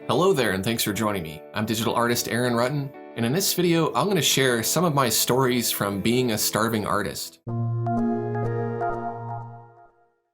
Hello there, and thanks for joining me. I'm digital artist Aaron Rutten, and in this video, I'm going to share some of my stories from being a starving artist.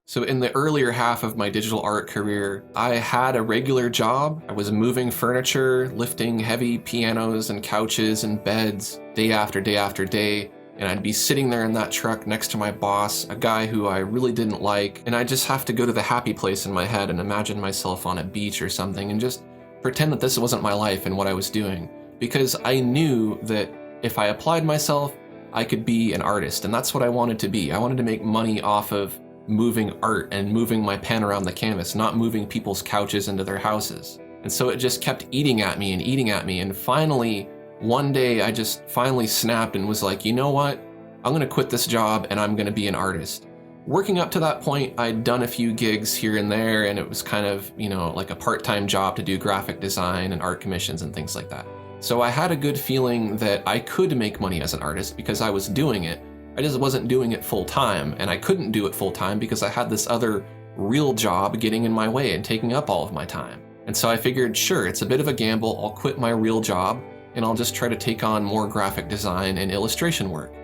So in the earlier half of my digital art career, I had a regular job. I was moving furniture, lifting heavy pianos and couches and beds day after day after day. And I'd be sitting there in that truck next to my boss, a guy who I really didn't like, and I'd just have to go to the happy place in my head and imagine myself on a beach or something and just pretend that this wasn't my life and what I was doing. Because I knew that if I applied myself, I could be an artist, and that's what I wanted to be. I wanted to make money off of moving art and moving my pen around the canvas, not moving people's couches into their houses. And so it just kept eating at me, and finally, one day I just finally snapped and was like, you know what? I'm gonna quit this job and I'm gonna be an artist. Working up to that point, I'd done a few gigs here and there, and it was kind of, like a part-time job to do graphic design and art commissions and things like that. So I had a good feeling that I could make money as an artist because I was doing it. I just wasn't doing it full-time, and I couldn't do it full-time because I had this other real job getting in my way and taking up all of my time. And so I figured, sure, it's a bit of a gamble. I'll quit my real job and I'll just try to take on more graphic design and illustration work.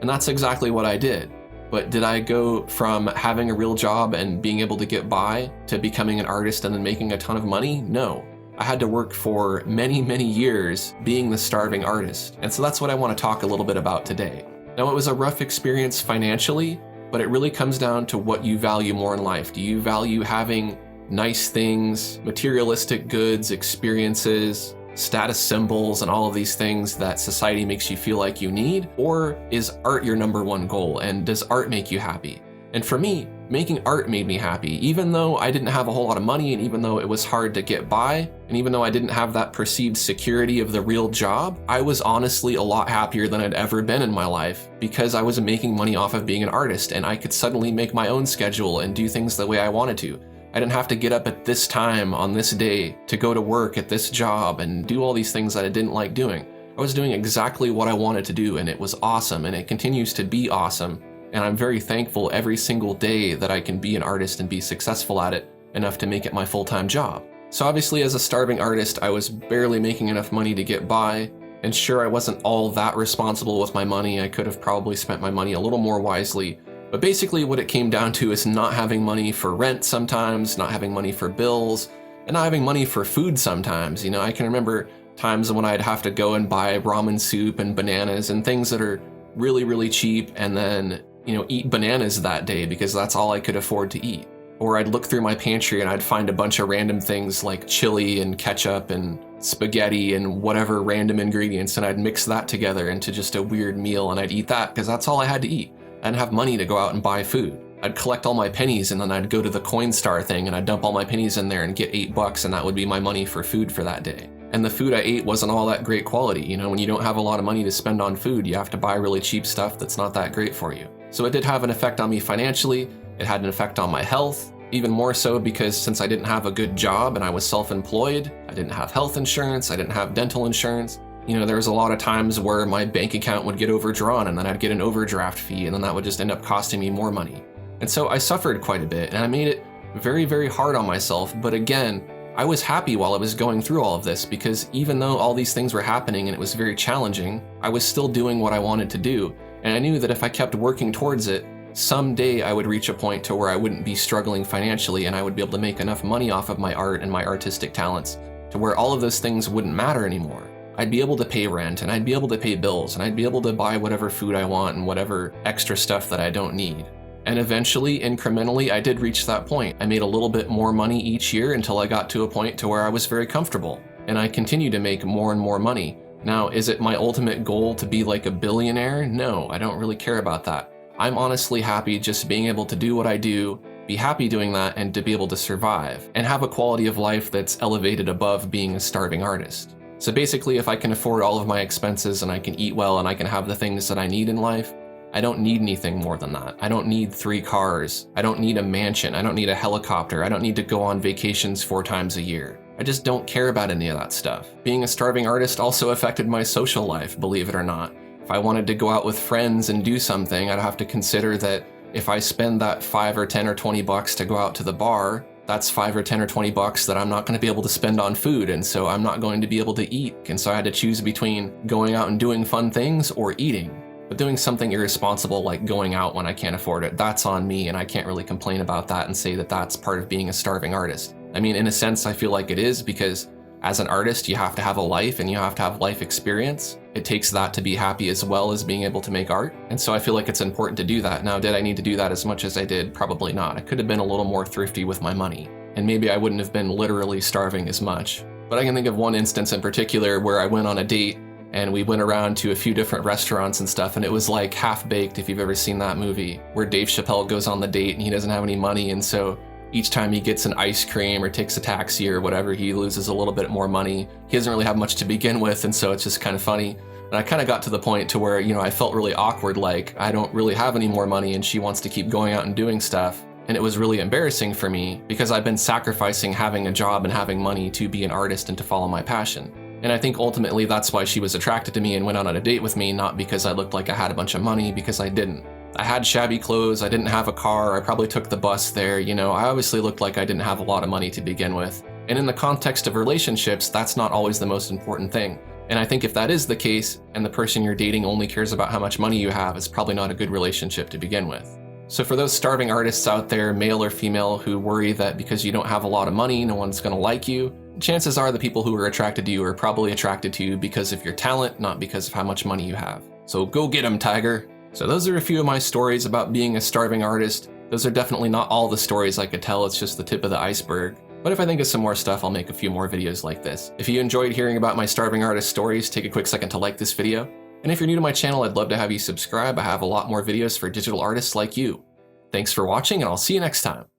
And that's exactly what I did. But did I go from having a real job and being able to get by to becoming an artist and then making a ton of money? No. I had to work for many, many years being the starving artist. And so that's what I want to talk a little bit about today. Now, it was a rough experience financially, but it really comes down to what you value more in life. Do you value having nice things, materialistic goods, experiences, status symbols, and all of these things that society makes you feel like you need? Or is art your number one goal, and does art make you happy? And for me, making art made me happy, even though I didn't have a whole lot of money, and even though it was hard to get by, and even though I didn't have that perceived security of the real job, I was honestly a lot happier than I'd ever been in my life because I was making money off of being an artist, and I could suddenly make my own schedule and do things the way I wanted to. I didn't have to get up at this time on this day to go to work at this job and do all these things that I didn't like doing. I was doing exactly what I wanted to do, and it was awesome, and it continues to be awesome. And I'm very thankful every single day that I can be an artist and be successful at it enough to make it my full-time job. So obviously, as a starving artist, I was barely making enough money to get by. And sure, I wasn't all that responsible with my money. I could have probably spent my money a little more wisely. But basically what it came down to is not having money for rent sometimes, not having money for bills, and not having money for food sometimes. I can remember times when I'd have to go and buy ramen soup and bananas and things that are really, really cheap, and then, eat bananas that day because that's all I could afford to eat. Or I'd look through my pantry and I'd find a bunch of random things like chili and ketchup and spaghetti and whatever random ingredients, and I'd mix that together into just a weird meal, and I'd eat that because that's all I had to eat. I didn't have money to go out and buy food. I'd collect all my pennies, and then I'd go to the Coinstar thing and I'd dump all my pennies in there and get $8, and that would be my money for food for that day. And the food I ate wasn't all that great quality. When you don't have a lot of money to spend on food, you have to buy really cheap stuff that's not that great for you. So it did have an effect on me financially. It had an effect on my health, even more so because since I didn't have a good job and I was self-employed, I didn't have health insurance, I didn't have dental insurance. There was a lot of times where my bank account would get overdrawn, and then I'd get an overdraft fee, and then that would just end up costing me more money. And so I suffered quite a bit, and I made it very, very hard on myself. But again, I was happy while I was going through all of this because even though all these things were happening and it was very challenging, I was still doing what I wanted to do. And I knew that if I kept working towards it, someday I would reach a point to where I wouldn't be struggling financially, and I would be able to make enough money off of my art and my artistic talents to where all of those things wouldn't matter anymore. I'd be able to pay rent, and I'd be able to pay bills, and I'd be able to buy whatever food I want and whatever extra stuff that I don't need. And eventually, incrementally, I did reach that point. I made a little bit more money each year until I got to a point to where I was very comfortable. And I continue to make more and more money. Now, is it my ultimate goal to be like a billionaire? No, I don't really care about that. I'm honestly happy just being able to do what I do, be happy doing that, and to be able to survive, and have a quality of life that's elevated above being a starving artist. So basically, if I can afford all of my expenses and I can eat well and I can have the things that I need in life, I don't need anything more than that. I don't need 3 cars. I don't need a mansion. I don't need a helicopter. I don't need to go on vacations 4 times a year. I just don't care about any of that stuff. Being a starving artist also affected my social life, believe it or not. If I wanted to go out with friends and do something, I'd have to consider that if I spend that $5 or $10 or $20 to go out to the bar, that's 5 or 10 or 20 bucks that I'm not going to be able to spend on food, and so I'm not going to be able to eat. And so I had to choose between going out and doing fun things or eating. But doing something irresponsible like going out when I can't afford it, that's on me, and I can't really complain about that and say that that's part of being a starving artist. I mean, in a sense, I feel like it is, because as an artist, you have to have a life and you have to have life experience. It takes that to be happy as well as being able to make art. And so I feel like it's important to do that. Now, did I need to do that as much as I did? Probably not. I could have been a little more thrifty with my money, and maybe I wouldn't have been literally starving as much. But I can think of one instance in particular where I went on a date and we went around to a few different restaurants and stuff, and it was like Half-Baked, if you've ever seen that movie, where Dave Chappelle goes on the date and he doesn't have any money, and so each time he gets an ice cream or takes a taxi or whatever, he loses a little bit more money. He doesn't really have much to begin with, and so it's just kind of funny. And I kind of got to the point to where, I felt really awkward, like I don't really have any more money and she wants to keep going out and doing stuff. And it was really embarrassing for me because I've been sacrificing having a job and having money to be an artist and to follow my passion. And I think ultimately that's why she was attracted to me and went on a date with me, not because I looked like I had a bunch of money, because I didn't. I had shabby clothes, I didn't have a car, I probably took the bus there, I obviously looked like I didn't have a lot of money to begin with. And in the context of relationships, that's not always the most important thing. And I think if that is the case, and the person you're dating only cares about how much money you have, it's probably not a good relationship to begin with. So for those starving artists out there, male or female, who worry that because you don't have a lot of money, no one's gonna like you, chances are the people who are attracted to you are probably attracted to you because of your talent, not because of how much money you have. So go get 'em, Tiger. So those are a few of my stories about being a starving artist. Those are definitely not all the stories I could tell, it's just the tip of the iceberg. But if I think of some more stuff, I'll make a few more videos like this. If you enjoyed hearing about my starving artist stories, take a quick second to like this video. And if you're new to my channel, I'd love to have you subscribe. I have a lot more videos for digital artists like you. Thanks for watching, and I'll see you next time.